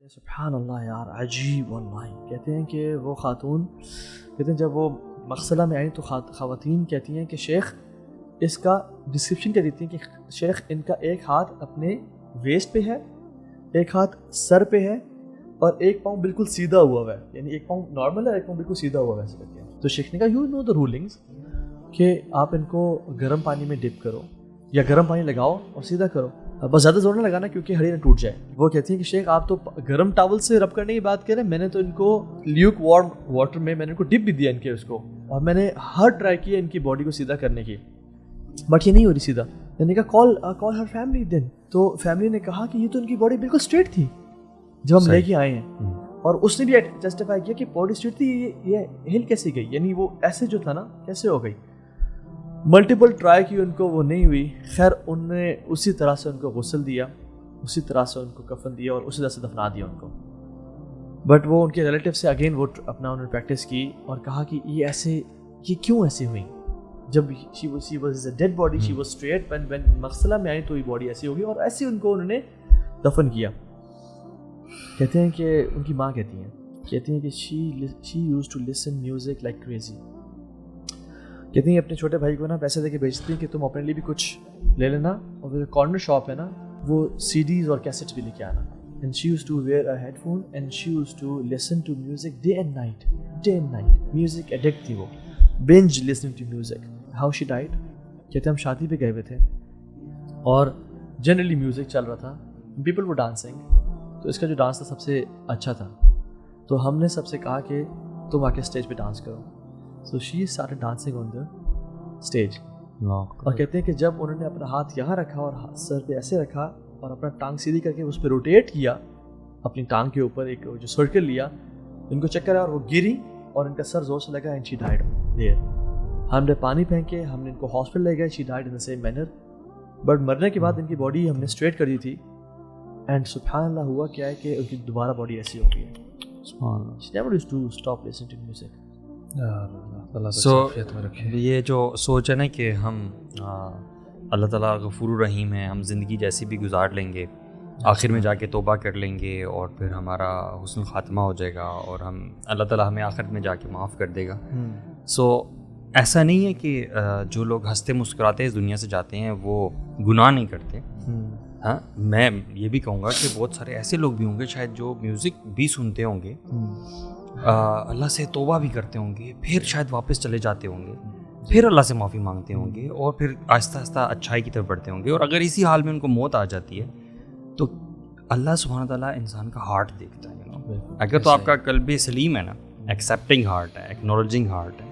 سبحان اللہ یار عجیب واللہ. کہتے ہیں کہ وہ خاتون کہتے ہیں جب وہ مغسلہ میں آئیں تو خواتین کہتی ہیں کہ شیخ اس کا ڈسکرپشن کیا دیتی ہیں کہ شیخ ان کا ایک ہاتھ اپنے ویسٹ پہ ہے, ایک ہاتھ سر پہ ہے اور ایک پاؤں بالکل سیدھا ہوا ہے, یعنی ایک پاؤں نارمل ہے ایک پاؤں بالکل سیدھا ہوا ہے ایسے کرتے ہیں. تو شیخ نے کہا یو نو دا رولنگس کہ آپ ان کو گرم پانی میں ڈپ کرو یا گرم پانی لگاؤ اور سیدھا کرو, بس زیادہ زور نہ لگانا کیونکہ ہڈی نہ ٹوٹ جائے. وہ کہتی ہیں کہ شیخ آپ تو گرم ٹاول سے رب کرنے کی بات کر رہے ہیں, میں نے تو ان کو لیوک وارم واٹر میں نے ان کو ڈپ بھی دیا ان کے اس کو, اور میں نے ہر ٹرائی کیا ان کی باڈی کو سیدھا کرنے کی, بٹ یہ نہیں ہو رہی سیدھا. میں نے کہا کال ہر فیملی دین. تو فیملی نے کہا کہ یہ تو ان کی باڈی بالکل اسٹریٹ تھی جب ہم لے کے آئے ہیں, اور اس نے بھی جسٹیفائی کیا کہ باڈی اسٹریٹ تھی, یہ ہل کیسے گئی, یعنی وہ ایسے جو تھا نا کیسے ہو گئی. ملٹیپل ٹرائی کی ان کو وہ نہیں ہوئی. خیر ان نے اسی طرح سے ان کو غسل دیا, اسی طرح سے ان کو کفن دیا اور اسی طرح سے دفنا دیا ان کو. بٹ وہ ان کے ریلیٹیو سے اگین وہ اپنا انہوں نے پریکٹس کی اور کہا کہ یہ کیوں ایسے ہوئی, جب she was a dead body she was straight, when مغسلہ میں آئی تو یہ باڈی ایسی ہوگی, اور ایسے ان کو انہوں نے دفن کیا. کہتے ہیں کہ ان کی ماں کہتی ہیں کہ she used to listen music like crazy. کہتی ہیں اپنے چھوٹے بھائی کو نا پیسے دے کے بیچتی ہیں کہ تم اپنے لیے بھی کچھ لے لینا, اور جو کارنر شاپ ہے نا وہ سی ڈیز اور کیسٹس بھی لے کے آنا. And she used to wear a headphone and she used to listen to music day and night. Music addict تھی وہ, binge listening to music. How she died? کہتے ہم شادی پہ گئے ہوئے تھے اور جنرلی میوزک چل رہا تھا, people were dancing, تو اس کا جو ڈانس تھا سب سے اچھا تھا, تو ہم نے سب سے کہا کہ تم آ کے اسٹیج پہ ڈانس کرو. So she started dancing on the stage. اور کہتے ہیں کہ جب انہوں نے اپنا ہاتھ یہاں رکھا اور سر پہ ایسے رکھا اور اپنا ٹانگ سیدھی کر کے اس پہ روٹیٹ کیا اپنی ٹانگ کے اوپر, ایک جو سرکل لیا, ان کو چکر آیا اور وہ گری اور ان کا سر زور سے لگا and she died there. ہم نے پانی پھینکے, ہم نے ان کو ہاسپٹل لے گئے, she died in the same manner. But مرنے کے بعد ان کی باڈی ہم نے اسٹریٹ کر دی تھی, اینڈ سبحان اللہ ہوا کیا ہے کہ ان کی دوبارہ باڈی ایسی ہو گئی ہے. she never used to stop listening to music. سو یہ جو سوچ ہے نا کہ ہم اللہ تعالیٰ غفور الرحیم ہے, ہم زندگی جیسی بھی گزار لیں گے, آخر میں جا کے توبہ کر لیں گے اور پھر ہمارا حسن خاتمہ ہو جائے گا اور ہم اللہ تعالیٰ ہمیں آخر میں جا کے معاف کر دے گا. سو ایسا نہیں ہے کہ جو لوگ ہنستے مسکراتے اس دنیا سے جاتے ہیں وہ گناہ نہیں کرتے. ہاں میں یہ بھی کہوں گا کہ بہت سارے ایسے لوگ بھی ہوں گے شاید جو میوزک بھی سنتے ہوں گے, اللہ سے توبہ بھی کرتے ہوں گے, پھر شاید واپس چلے جاتے ہوں گے, پھر اللہ سے معافی مانگتے ہوں گے اور پھر آہستہ آہستہ اچھائی کی طرف بڑھتے ہوں گے. اور اگر اسی حال میں ان کو موت آ جاتی ہے تو اللہ سبحانہ تعالیٰ انسان کا ہارٹ دیکھتا ہے. اگر تو آپ کا قلب سلیم ہے نا, ایکسیپٹنگ ہارٹ ہے, ایکنالوجنگ ہارٹ ہے,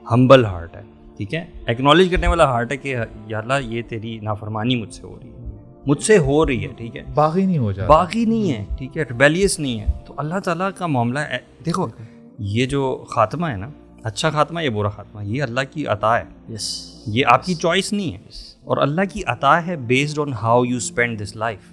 ہمبل ہارٹ ہے, ٹھیک ہے, ایکنالوج کرنے والا ہارٹ ہے کہ یا اللہ یہ تیری نافرمانی مجھ سے ہو رہی ہے, ٹھیک ہے, باغی نہیں ہے, ٹھیک ہے, ریبیلیس نہیں ہے, تو اللہ تعالیٰ کا معاملہ ہے. دیکھو یہ جو خاتمہ ہے نا, اچھا خاتمہ یا برا خاتمہ, یہ اللہ کی عطا ہے, یہ آپ کی چوائس نہیں ہے, اور اللہ کی عطا ہے based on how you spend this life.